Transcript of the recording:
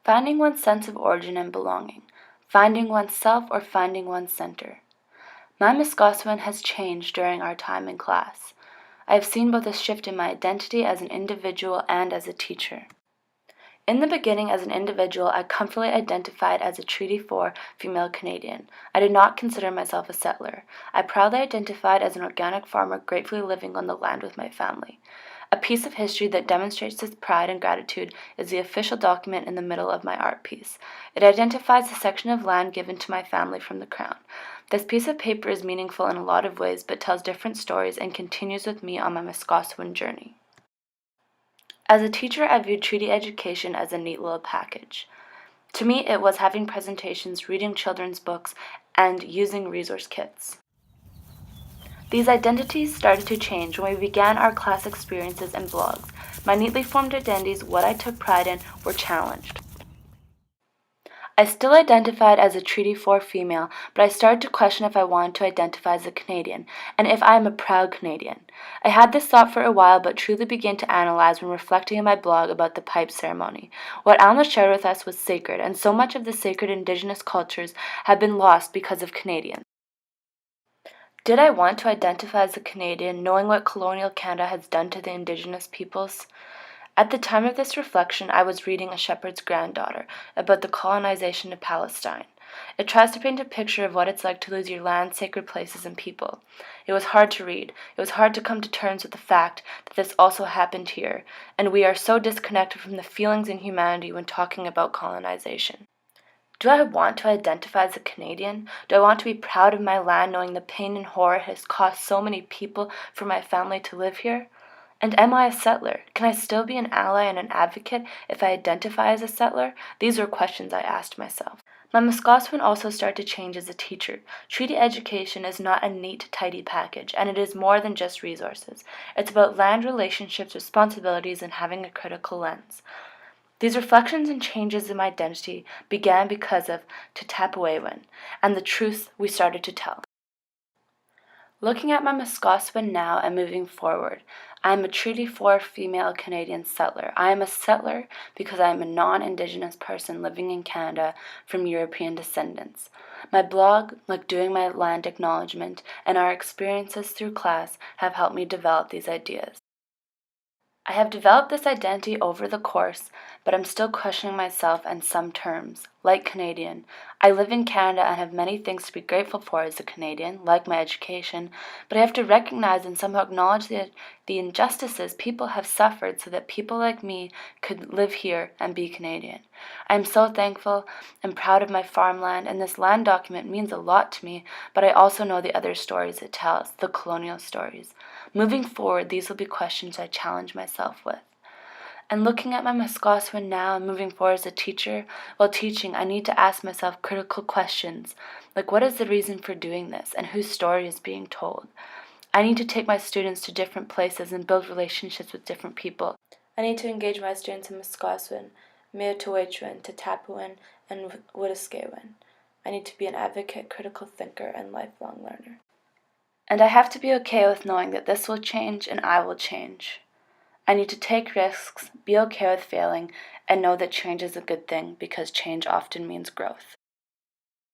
Finding one's sense of origin and belonging, finding oneself or finding one's center. My Muscoswan has changed during our time in class. I have seen both a shift in my identity as an individual and as a teacher. In the beginning, as an individual, I comfortably identified as a Treaty 4 female Canadian. I did not consider myself a settler. I proudly identified as an organic farmer gratefully living on the land with my family. A piece of history that demonstrates this pride and gratitude is the official document in the middle of my art piece. It identifies the section of land given to my family from the Crown. This piece of paper is meaningful in a lot of ways, but tells different stories and continues with me on my Muscoswan journey. As a teacher, I viewed treaty education as a neat little package. To me, it was having presentations, reading children's books, and using resource kits. These identities started to change when we began our class experiences and blogs. My neatly formed identities, what I took pride in, were challenged. I still identified as a Treaty 4 female, but I started to question if I wanted to identify as a Canadian, and if I am a proud Canadian. I had this thought for a while, but truly began to analyze when reflecting in my blog about the pipe ceremony. What Alma shared with us was sacred, and so much of the sacred Indigenous cultures have been lost because of Canadians. Did I want to identify as a Canadian, knowing what colonial Canada has done to the Indigenous peoples? At the time of this reflection, I was reading A Shepherd's Granddaughter about the colonization of Palestine. It tries to paint a picture of what it's like to lose your land, sacred places, and people. It was hard to read. It was hard to come to terms with the fact that this also happened here, and we are so disconnected from the feelings and humanity when talking about colonization. Do I want to identify as a Canadian? Do I want to be proud of my land, knowing the pain and horror it has cost so many people for my family to live here? And am I a settler? Can I still be an ally and an advocate if I identify as a settler? These were questions I asked myself. My Muscoswan also started to change as a teacher. Treaty education is not a neat, tidy package, and it is more than just resources. It's about land relationships, responsibilities, and having a critical lens. These reflections and changes in my identity began because of Tatapuewan and the truth we started to tell. Looking at my Muscoswan now and moving forward, I am a Treaty 4 female Canadian settler. I am a settler because I am a non-Indigenous person living in Canada from European descendants. My blog, like doing my land acknowledgement, and our experiences through class have helped me develop these ideas. I have developed this identity over the course, but I'm still questioning myself and some terms. Like Canadian, I live in Canada and have many things to be grateful for as a Canadian, like my education, but I have to recognize and somehow acknowledge the injustices people have suffered so that people like me could live here and be Canadian. I am so thankful and proud of my farmland, and this land document means a lot to me, but I also know the other stories it tells, the colonial stories. Moving forward, these will be questions I challenge myself with. And looking at my Muscoswan now and moving forward as a teacher, while teaching, I need to ask myself critical questions, like what is the reason for doing this and whose story is being told? I need to take my students to different places and build relationships with different people. I need to engage my students in Muscoswan, Mi'kmaq, Tatapuan, and Wetaskiwin. I need to be an advocate, critical thinker, and lifelong learner. And I have to be okay with knowing that this will change and I will change. I need to take risks, be okay with failing, and know that change is a good thing because change often means growth.